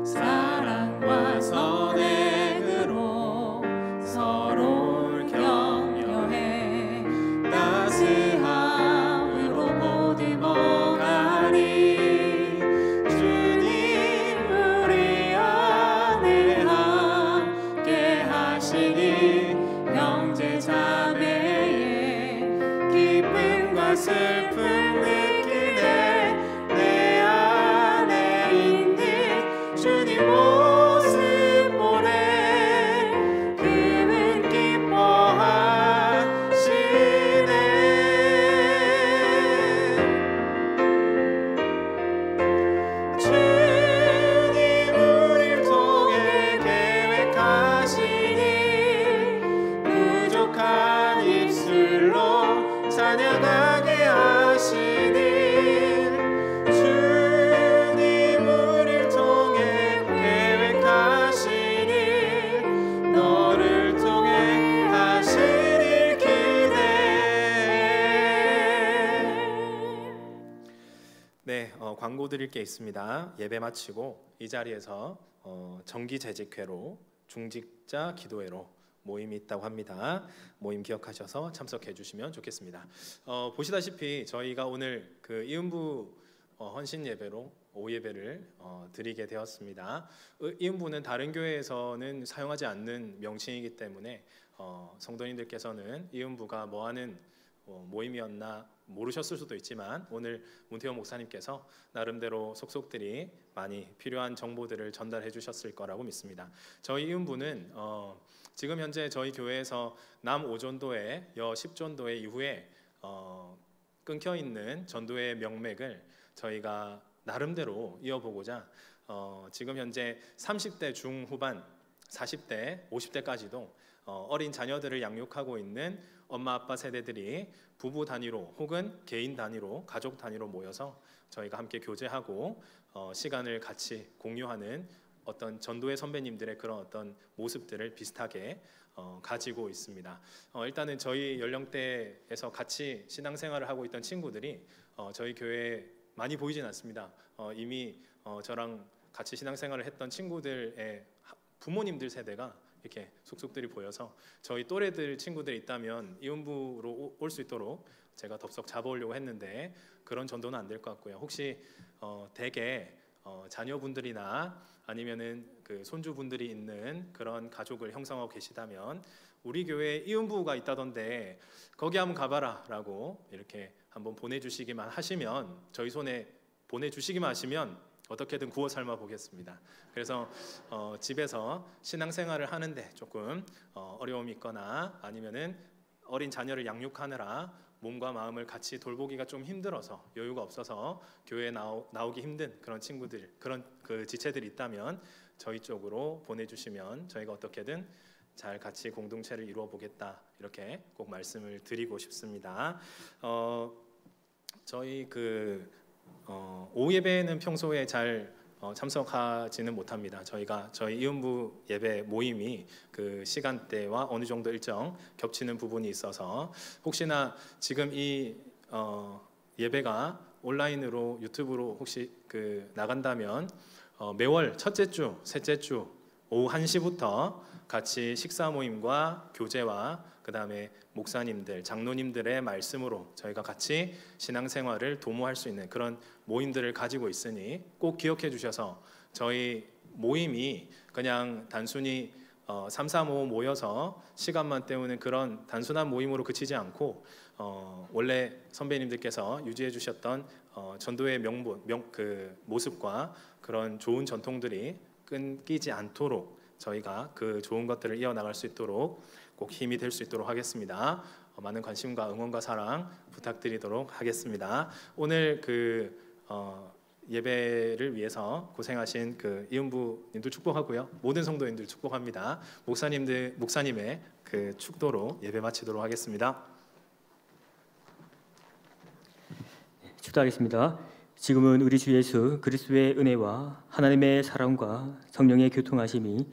사랑과 선행으로 서로를 격려해 따스함으로 못 입어가니 주님 우리 안에 함께 하시니 형제 자매의 기쁨과 슬픔 느끼네 내 안에 있는 주님 모습 보래 그분 기뻐하시네 주님 우릴 통해 계획하시니 부족한 입술로 찬양하게 하시니 주님 우릴 통해 계획하시니 너를 통해 하실 일 기대해. 네, 광고 드릴 게 있습니다. 예배 마치고 이 자리에서 정기재직회로 중직자 기도회로 모임이 있다고 합니다. 모임 기억하셔서 참석해 주시면 좋겠습니다. 보시다시피 저희가 오늘 그 이음부 헌신 예배로 오후 예배를 드리게 되었습니다. 이음부는 다른 교회에서는 사용하지 않는 명칭이기 때문에 성도님들께서는 이음부가 뭐하는 모임이었나 모르셨을 수도 있지만 오늘 문태호 목사님께서 나름대로 속속들이 많이 필요한 정보들을 전달해 주셨을 거라고 믿습니다. 저희 이음부는 지금 현재 저희 교회에서 남 5전도회, 여 10전도회 이후에 끊겨 있는 전도의 명맥을 저희가 나름대로 이어보고자 지금 현재 30대 중후반, 40대, 50대까지도 어린 자녀들을 양육하고 있는 엄마 아빠 세대들이 부부 단위로 혹은 개인 단위로 가족 단위로 모여서 저희가 함께 교제하고 시간을 같이 공유하는 어떤 전도의 선배님들의 그런 어떤 모습들을 비슷하게 가지고 있습니다. 일단은 저희 연령대에서 같이 신앙생활을 하고 있던 친구들이 저희 교회에 많이 보이진 않습니다. 이미 저랑 같이 신앙생활을 했던 친구들의 부모님들 세대가 이렇게 속속들이 보여서 저희 또래들 친구들이 있다면 이음부로 올 수 있도록 제가 덥석 잡아오려고 했는데 그런 전도는 안 될 것 같고요. 혹시 댁에 자녀분들이나 아니면은 그 손주분들이 있는 그런 가족을 형성하고 계시다면 우리 교회에 이음부가 있다던데 거기 한번 가봐라라고 이렇게 한번 보내주시기만 하시면 저희 손에 보내주시기만 하시면 어떻게든 구워 삶아 보겠습니다. 그래서 집에서 신앙생활을 하는데 조금 어려움이 있거나 아니면은 어린 자녀를 양육하느라 몸과 마음을 같이 돌보기가 좀 힘들어서 여유가 없어서 교회에 나오기 힘든 그런 친구들, 그런 그 지체들이 있다면 저희 쪽으로 보내주시면 저희가 어떻게든 잘 같이 공동체를 이루어 보겠다 이렇게 꼭 말씀을 드리고 싶습니다. 저희 오후 예배는 평소에 잘 참석하지는 못합니다. 저희 이음부 예배 모임이 그 시간대와 어느 정도 일정 겹치는 부분이 있어서 혹시나 지금 이 예배가 온라인으로 유튜브로 혹시 나간다면 매월 첫째 주, 셋째 주 오후 1시부터 같이 식사 모임과 교제와 그 다음에 목사님들, 장로님들의 말씀으로 저희가 같이 신앙생활을 도모할 수 있는 그런 모임들을 가지고 있으니 꼭 기억해 주셔서 저희 모임이 그냥 단순히 3, 4, 5 모여서 시간만 때우는 그런 단순한 모임으로 그치지 않고 원래 선배님들께서 유지해 주셨던 전도의 모습과 그런 좋은 전통들이 끊기지 않도록 저희가 그 좋은 것들을 이어나갈 수 있도록 꼭 힘이 될 수 있도록 하겠습니다. 많은 관심과 응원과 사랑 부탁드리도록 하겠습니다. 오늘 예배를 위해서 고생하신 이음부님도 축복하고요. 모든 성도님들 축복합니다. 목사님의 축도로 예배 마치도록 하겠습니다. 축도하겠습니다. 지금은 우리 주 예수 그리스도의 은혜와 하나님의 사랑과 성령의 교통하심이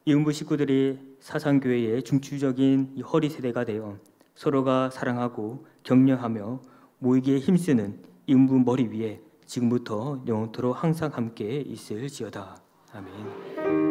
이음부 식구들이 사상교회의 중추적인 허리 세대가 되어 서로가 사랑하고 격려하며 모이기에 힘쓰는 이음부 머리 위에 지금부터 영원토록 항상 함께 있을지어다. 아멘.